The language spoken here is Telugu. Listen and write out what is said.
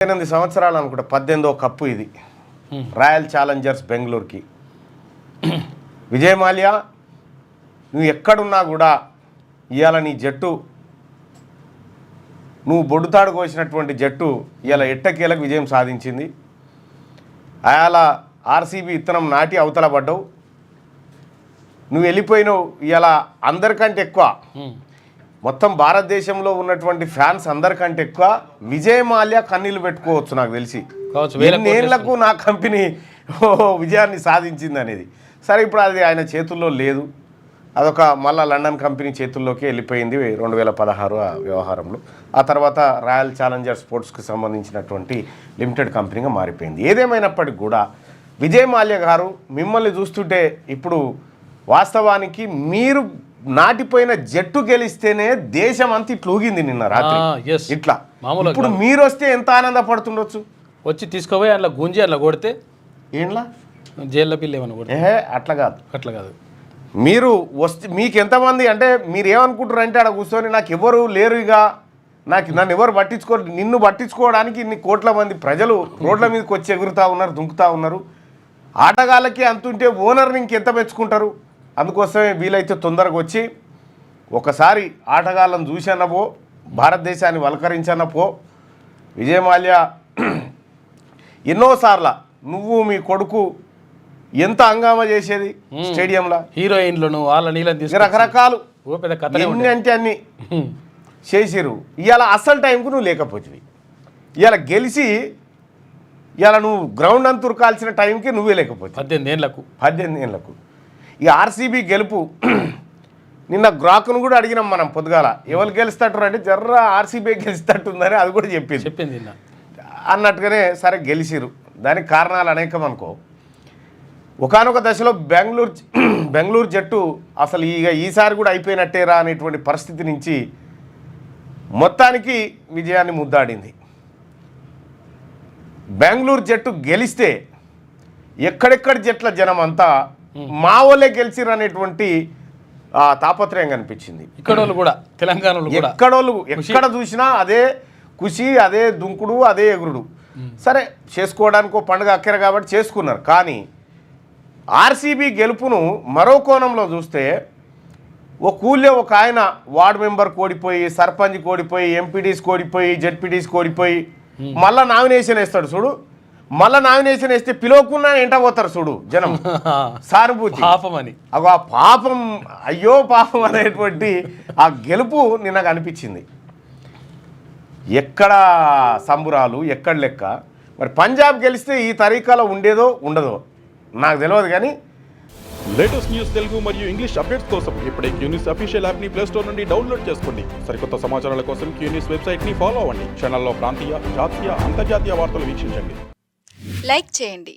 8 సంవత్సరాలు అనుకుంటా 18వ కప్పు ఇది రాయల్ ఛాలెంజర్స్ బెంగళూరుకి. విజయ్ మాల్యా నువ్వు ఎక్కడున్నా కూడా ఇవాళ నీ జట్టు నువ్వు బొడ్డుతాడు కోసినటువంటి జట్టు ఇవాళ ఎట్టకేలకు విజయం సాధించింది. అయాల ఆర్సీబీ ఇత్తనం నాటి అవతల పడ్డావు, నువ్వు వెళ్ళిపోయినావు. ఇవాళ అందరికంటే ఎక్కువ మొత్తం భారతదేశంలో ఉన్నటువంటి ఫ్యాన్స్ అందరికంటే ఎక్కువ విజయ్ మాల్యా కన్నీళ్ళు పెట్టుకోవచ్చు నాకు తెలిసి. ఎన్నేళ్లకు నా కంపెనీ విజయాన్ని సాధించింది అనేది. సరే ఇప్పుడు అది ఆయన చేతుల్లో లేదు, అదొక మళ్ళా లండన్ కంపెనీ చేతుల్లోకి వెళ్ళిపోయింది 2016 వ్యవహారంలో. ఆ తర్వాత రాయల్ ఛాలెంజర్ స్పోర్ట్స్కి సంబంధించినటువంటి లిమిటెడ్ కంపెనీగా మారిపోయింది. ఏదేమైనప్పటికీ కూడా విజయ్ మాల్యా గారు మిమ్మల్ని చూస్తుంటే ఇప్పుడు వాస్తవానికి మీరు నాటిపోయిన జట్టు గెలిస్తేనే దేశం అంతా ఇట్లా ఊగింది నిన్న రాత్రి. ఇట్లా ఇప్పుడు మీరు వస్తే ఎంత ఆనందపడుతుండొచ్చు. వచ్చి తీసుకోపోయి అట్లా గుంజి అట్లా కొడితే ఏంలా జైల్లో పిల్లి ఏమన్నా కొడితే అట్లా కాదు, అట్లా కాదు. మీరు వస్తే మీకు ఎంతమంది అంటే మీరు ఏమనుకుంటారు అంటే ఆడ కూర్చొని నాకు ఎవరు లేరు, ఇక నన్ను ఎవరు పట్టించుకోరు, నిన్ను పట్టించుకోవడానికి ఇన్ని కోట్ల మంది ప్రజలు రోడ్ల మీదకి వచ్చి ఎగురుతూ ఉన్నారు, దుంకుతూ ఉన్నారు. ఆటగాళ్ళకి అంతుంటే ఓనర్ని ఇంకెంత మెచ్చుకుంటారు. అందుకోసమే వీలైతే తొందరగా వచ్చి ఒకసారి ఆటగాళ్ళను చూసన్నపో, భారతదేశాన్ని వలకరించన్నపో. విజయ్ మాల్యా ఎన్నోసార్ల నువ్వు మీ కొడుకు ఎంత హంగామా చేసేది స్టేడియంలో, హీరోయిన్లను వాళ్ళని రకరకాలు ఎన్ని అంటే అన్ని చేసిరు. ఇవాళ అసలు టైంకు నువ్వు లేకపోతుంది. ఇవాళ గెలిచి ఇవాళ నువ్వు గ్రౌండ్ అంతా ఉరకాల్సిన టైంకి నువ్వే లేకపోతే 18 ఏళ్లకు. ఈ ఆర్సీబీ గెలుపు నిన్న గ్రాక్ను కూడా అడిగినాం మనం పొద్దుగాల, ఎవరు గెలుస్తట్టు అంటే జర్ర ఆర్సీబీ గెలుస్తట్టుందని అది కూడా చెప్పింది అన్నట్టుగానే. సరే గెలిచిరు, దానికి కారణాలు అనేకం అనుకో. ఒకానొక దశలో బెంగళూరు జట్టు అసలు ఈసారి కూడా అయిపోయినట్టేరా అనేటువంటి పరిస్థితి నుంచి మొత్తానికి విజయాన్ని ముద్దాడింది. బెంగళూరు జట్టు గెలిస్తే ఎక్కడెక్కడి జట్ల జనం అంతా మా వాళ్ళే గెలిచిరు అనేటువంటి తాపత్రయం కనిపించింది. ఇక్కడోళ్ళు కూడా తెలంగాణలో ఎక్కడ చూసినా అదే ఖుషి, అదే దుంకుడు, అదే ఎగురుడు. సరే చేసుకోవడానికి పండుగ అక్కర కాబట్టి చేసుకున్నారు. కానీ ఆర్సీబీ గెలుపును మరో కోణంలో చూస్తే ఒక ఆయన వార్డు మెంబర్ కోడిపోయి, సర్పంచ్ కోడిపోయి, ఎంపీడీస్ కోడిపోయి, జెడ్పీడీస్ కోడిపోయి మళ్ళా నామినేషన్ వేస్తాడు చూడు. మళ్ళా నామినేషన్ వేస్తే పిలవకుండా ఎంట పోతారు చూడు జనం, సానుభూతి పాపమని. ఆ పాపం, అయ్యో పాపం అనేటువంటి ఆ గెలుపు నిన్న కనిపించింది. ఎక్కడ సంబురాలు, ఎక్కడ లెక్క. మరి పంజాబ్ గెలిస్తే ఈ తరీకాలో ఉండేదో ఉండదో నాకు తెలియదు. కానీ లేటెస్ట్ న్యూస్ తెలుగు మరియు ఇంగ్లీష్ అప్డేట్స్ కోసం ఇప్పుడే క్యూన్యూస్ అఫీషియల్ యాప్ని ప్లే స్టోర్ నుండి డౌన్లోడ్ చేసుకోండి. సరికొత్త సమాచారాల కోసం క్యూన్యూస్ వెబ్సైట్ని ఫాలో అవ్వండి. ఛానల్లో ప్రాంతీయ, జాతీయ, అంతర్జాతీయ వార్తలు వీక్షించండి. లైక్ చేయండి.